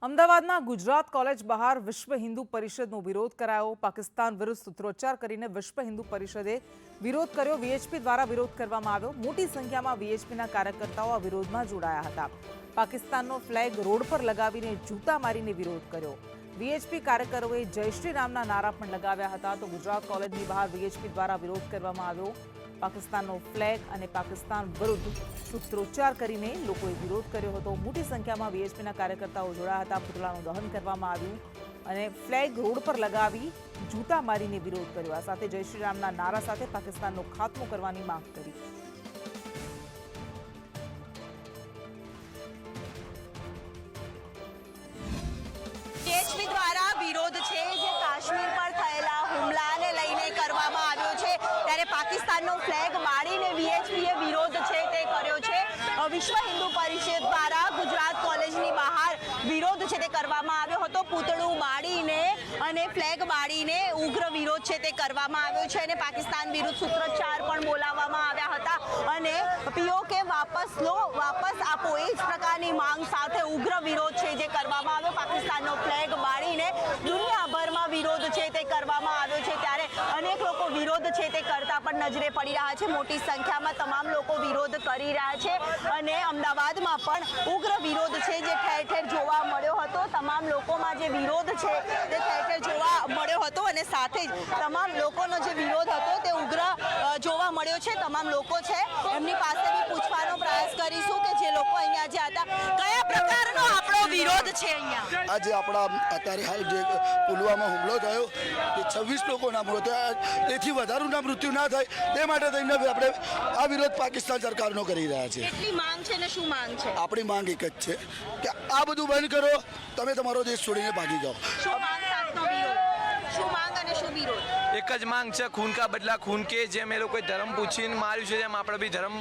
અમદાવાદના ગુજરાત કોલેજ બહાર વિશ્વ હિન્દુ પરિષદનો વિરોધ કરાયો। પાકિસ્તાન વિરુદ્ધ સૂત્રોચ્ચાર કરીને વિશ્વ હિન્દુ પરિષદે વિરોધ કર્યો। વીએચપી દ્વારા વિરોધ કરવામાં આવ્યો। મોટી સંખ્યામાં વીએચપીના કાર્યકર્તાઓ આ વિરોધમાં જોડાયા હતા। પાકિસ્તાનનો ફ્લેગ રોડ પર લગાવીને જૂતા મારીને વિરોધ કર્યો। વીએચપી કાર્યકરોએ જય શ્રી રામના નારા પણ લગાવ્યા હતા। તો ગુજરાત કોલેજની બહાર વીએચપી દ્વારા વિરોધ કરવામાં આવ્યો। પાકિસ્તાનનો ફ્લેગ અને પાકિસ્તાન વિરુદ્ધ સૂત્રોચ્ચાર કરીને લોકોએ વિરોધ કર્યો હતો। મોટી સંખ્યામાં વીએચપીના કાર્યકર્તાઓ જોડાયા હતા। પુતળાનું દહન કરવામાં આવ્યું અને ફ્લેગ રોડ પર લગાવી જૂતા મારીને વિરોધ કર્યો। આ સાથે જય શ્રી રામના નારા સાથે પાકિસ્તાનનો ખાત્મો કરવાની માંગ કરી। વીએચપી દ્વારા વિરોધ છે જે કાશ્મીર પર થયેલા હુમલાને લઈને કરવામાં આવ્યો છે, ત્યારે પાકિસ્તાનનો ફ્લેગ બાળીને વીએચપીએ વિરોધ છે તે કર્યો છે। વિશ્વ હિન્દુ પરિષદ દ્વારા ગુજરાત કોલેજની બહાર વિરોધ છે તે કરવામાં આવ્યો હતો। પૂતળું બાળીને અને ફ્લેગ બાળીને ઉગ્ર વિરોધ છે તે કરવામાં આવ્યો છે અને પાકિસ્તાન વિરુદ્ધ સૂત્રોચ્ચાર પણ બોલાવવામાં આવ્યા હતા અને પીઓકે વાપસ લો, વાપસ આપો એ જ પ્રકારની માંગ સાથે ઉગ્ર વિરોધ છે જે કરવામાં આવ્યો। પાકિસ્તાનનો ફ્લેગ બાળીને દુનિયાભરમાં વિરોધ છે તે કરવામાં આવ્યો છે, ત્યારે અનેક લોકો વિરોધ છે તે કરતા પણ નજરે પડી રહ્યા છે। મોટી સંખ્યામાં તમામ લોકો વિરોધ કરી રહ્યા છે અને અમદાવાદમાં પણ ઉગ્ર વિરોધ છે જે ઠેર ઠેર જોવા મળ્યો હતો। તમામ લોકોમાં જે વિરોધ છે તે ઠેર ઠેર જોવા મળ્યો હતો અને સાથે જ તમામ લોકોનો જે વિરોધ હતો તે ઉગ્ર જોવા મળ્યો છે। તમામ લોકો છે એમની પાસે બી પૂછવાનો પ્રયાસ કરીશું કે જે લોકો અહીંયા જે હતા કયા પ્રકારનો આપણો વિરોધ છે અહીંયા। આજે આપણા અત્યારે હાલ જે પુલવામા હુમલો થયો તે 26 લોકોના મૃત્યુ થયા, તેથી વધારેના મૃત્યુ ના થાય તે માટે થઈને આપણે આ વિરોધ પાકિસ્તાન સરકારનો કરી રહ્યા છીએ। કેટલી માંગ છે ને શું માંગ છે? આપણી માંગ એક જ છે કે આ બધું બંધ કરો, તમે તમારો દેશ છોડીને ભાગી જાઓ। શું માંગ સાથનો વિરોધ? શું માંગ અને શું વિરોધ? એક જ માંગ છે, ખૂન કા બદલા ખૂન કે। જેમ એ લોકોએ ધર્મ પૂછીને માર્યું છે તેમ આપણે બી ધર્મ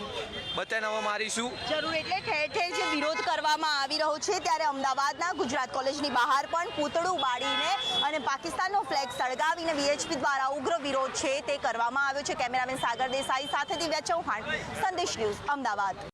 બતાવીને મારીશું। જરૂર, એટલે ઠેર ઠેર જે વિરોધ કરવામાં આવી રહ્યો છે ત્યારે અમદાવાદના ગુજરાત કોલેજની બહાર પણ પૂતળું બાળીને અને પાકિસ્તાનનો ફ્લેગ સળગાવીને વીએચપી દ્વારા ઉગ્ર વિરોધ છે તે કરવામાં આવ્યો છે। કેમેરામેન સાગર દેસાઈ સાથે દિવ્યા ચૌહાણ, સંદેશ ન્યૂઝ, અમદાવાદ।